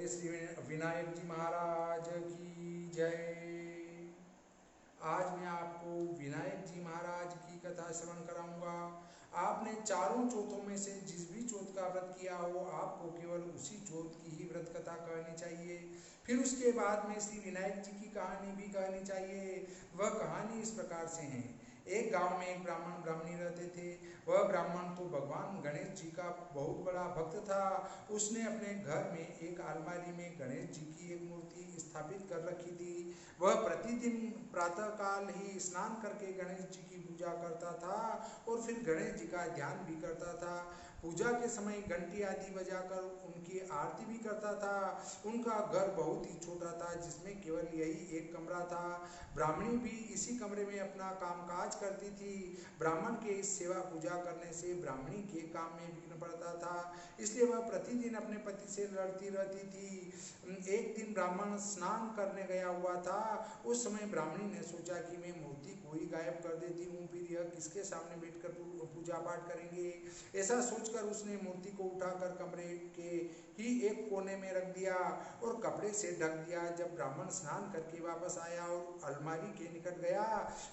बोलिए श्री विनायक जी महाराज की जय। आज मैं आपको विनायक जी महाराज की कथा श्रवण कराऊंगा। आपने चारों चौथों में से जिस भी चौथ का व्रत किया हो, आपको केवल उसी चौथ की ही व्रत कथा कहनी चाहिए। फिर उसके बाद में श्री विनायक जी की कहानी भी कहनी चाहिए। वह कहानी इस प्रकार से है। एक गांव में एक ब्राह्मण ब्राह्मणी रहते थे। वह ब्राह्मण तो भगवान गणेश जी का बहुत बड़ा भक्त था। उसने अपने घर में एक अलमारी में गणेश जी की एक मूर्ति स्थापित कर रखी थी। वह प्रतिदिन प्रातःकाल ही स्नान करके गणेश जी की पूजा करता था और फिर गणेश जी का ध्यान भी करता था। पूजा के समय घंटी आदि बजाकर उनकी आरती भी करता था। उनका घर बहुत ही छोटा था, जिसमें केवल यही एक कमरा था। ब्राह्मणी भी इसी कमरे में अपना कामकाज करती थी। ब्राह्मण के इस सेवा पूजा करने से ब्राह्मणी के काम में विघ्न पड़ता था, इसलिए वह प्रतिदिन अपने पति से लड़ती रहती थी। एक दिन ब्राह्मण स्नान करने गया हुआ था। उस समय ब्राह्मणी ने सोचा कि मैं मूर्ति को ही गायब कर देती हूँ, फिर यह किसके सामने बैठकर पूजा पाठ करेंगे। ऐसा सोचकर उसने मूर्ति को उठाकर कमरे के ही एक कोने में रख दिया और कपड़े से ढक दिया। जब ब्राह्मण स्नान करके वापस आया और अलमारी के निकट गया,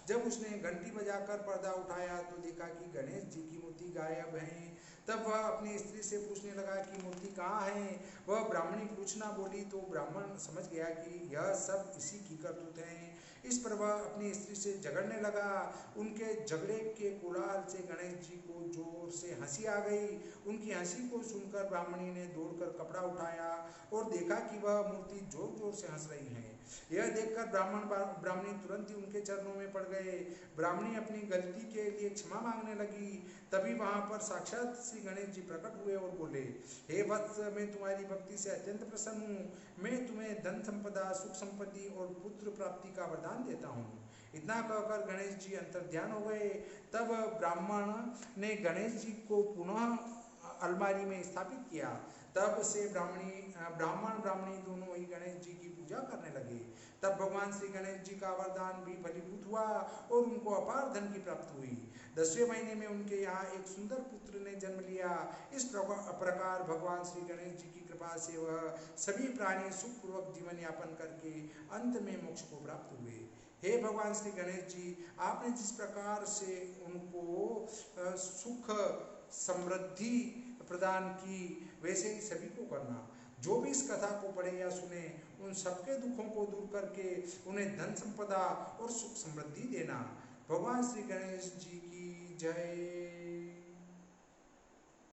जब उसने घंटी बजाकर पर्दा उठाया तो देखा कि गणेश जी की मूर्ति गायब है। तब वह अपनी स्त्री से पूछने लगा कि मूर्ति कहाँ है। वह ब्राह्मणी कुछ ना बोली तो ब्राह्मण समझ गया कि यह सब इसी की करतूत है। इस पर वह अपनी स्त्री से झगड़ने लगा। उनके झगड़े के कोलाहल से गणेश जी को जोर से हंसी आ गई। उनकी हंसी को सुनकर ब्राह्मणी ने दौड़कर कपड़ा उठाया और देखा कि वह मूर्ति जोर जोर से हंस रही है। यह देखकर ब्राह्मणी तुरंत ही उनके चरणों में पड़ गए। ब्राह्मणी अपनी गलती के लिए क्षमा मांगने लगी। तभी वहां पर साक्षात श्री गणेश जी प्रकट हुए और बोले, हे वत्स, मैं तुम्हारी भक्ति से अत्यंत प्रसन्न हूँ। मैं तुम्हें धन संपदा, सुख संपत्ति और पुत्र प्राप्ति का वरदान देता हूँ। इतना कहकर गणेश जी अंतर्ध्यान हो गए। तब ब्राह्मण ने गणेश जी को पुनः अलमारी में स्थापित किया। तब से ब्राह्मण ब्राह्मणी दोनों ही गणेश जी की पूजा करने लगे। तब भगवान श्री गणेश जी का वरदान भी फलीभूत हुआ और उनको अपार धन की प्राप्ति हुई। 10वें महीने में उनके यहाँ एक सुंदर पुत्र ने जन्म लिया। इस प्रकार भगवान श्री गणेश जी की कृपा से वह सभी प्राणी सुखपूर्वक जीवन यापन करके अंत में मोक्ष को प्राप्त हुए। हे भगवान श्री गणेश जी, आपने जिस प्रकार से उनको सुख समृद्धि प्रदान की, वैसे ही सभी को करना। जो भी इस कथा को पढ़े या सुने, उन सबके दुखों को दूर करके उन्हें धन संपदा और सुख समृद्धि देना। भगवान श्री गणेश जी की जय।